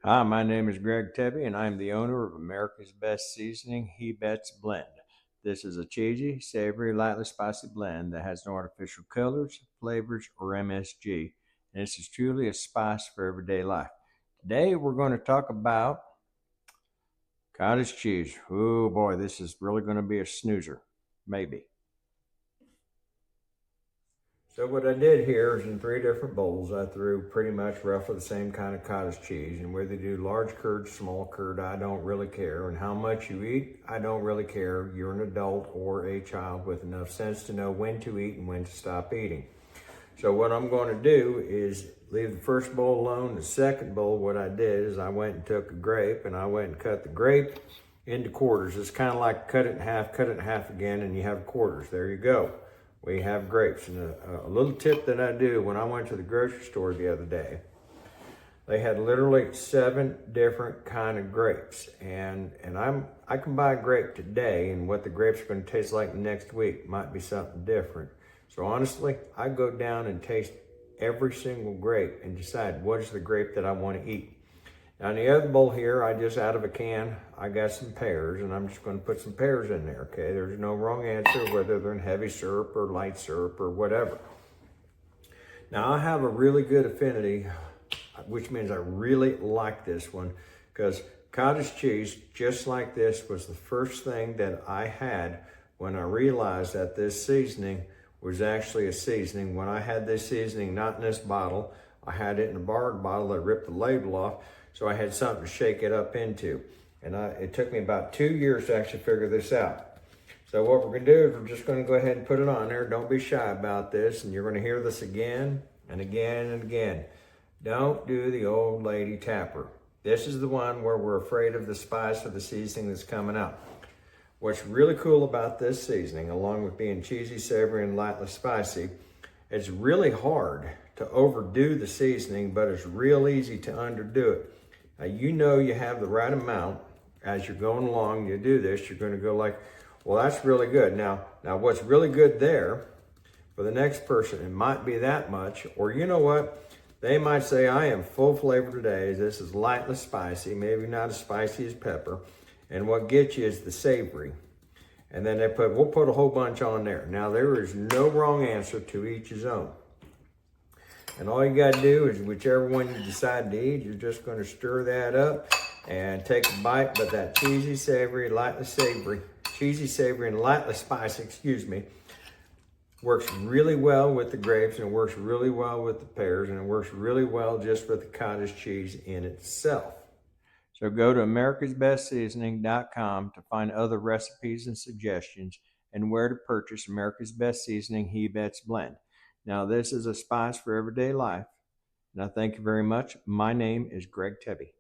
Hi, my name is Greg Tebbe, and I'm the owner of America's Best Seasoning, Hebetz Blend. This is a cheesy, savory, lightly spicy blend that has no artificial colors, flavors, or MSG, and this is truly a spice for everyday life. Today, we're going to talk about cottage cheese. Oh boy, this is really going to be a snoozer, maybe. So what I did here is in 3 different bowls, I threw pretty much roughly the same kind of cottage cheese. And whether you do large curd, small curd, I don't really care. And how much you eat, I don't really care. You're an adult or a child with enough sense to know when to eat and when to stop eating. So what I'm going to do is leave the first bowl alone. The second bowl, what I did is I went and took a grape and I went and cut the grape into quarters. It's kind of like cut it in half again, and you have quarters. There you go. We have grapes. And a little tip that I do when I went to the grocery store the other day, they had literally 7 different kind of grapes. And I can buy a grape today, and what the grapes are going to taste like next week might be something different. So honestly, I go down and taste every single grape and decide what is the grape that I want to eat. Now in the other bowl here, I just out of a can, I got some pears, and I'm just going to put some pears in there, okay? There's no wrong answer, whether they're in heavy syrup or light syrup or whatever. Now I have a really good affinity, which means I really like this one, because cottage cheese, just like this, was the first thing that I had when I realized that this seasoning was actually a seasoning. When I had this seasoning, not in this bottle, I had it in a barred bottle that ripped the label off, so I had something to shake it up into. And it took me about 2 years to actually figure this out. So what we're gonna do is we're just gonna go ahead and put it on there. Don't be shy about this, and you're gonna hear this again and again and again. Don't do the old lady tapper. This is the one where we're afraid of the spice or the seasoning that's coming out. What's really cool about this seasoning, along with being cheesy, savory, and lightly spicy, it's really hard to overdo the seasoning, but it's real easy to underdo it. Now, you know you have the right amount. As you're going along, you do this, you're gonna go like, well, that's really good. Now what's really good there, for the next person, it might be that much, or you know what? They might say, I am full flavor today. This is lightly spicy, maybe not as spicy as pepper. And what gets you is the savory. And then we'll put a whole bunch on there. Now there is no wrong answer, to each his own. And all you gotta do is whichever one you decide to eat, you're just gonna stir that up and take a bite. But that cheesy, savory, and lightly spicy, works really well with the grapes, and it works really well with the pears, and it works really well just with the cottage cheese in itself. So go to americasbestseasoning.com to find other recipes and suggestions, and where to purchase America's Best Seasoning Hebetz Blend. Now this is a spice for everyday life, and I thank you very much. My name is Greg Tebbe.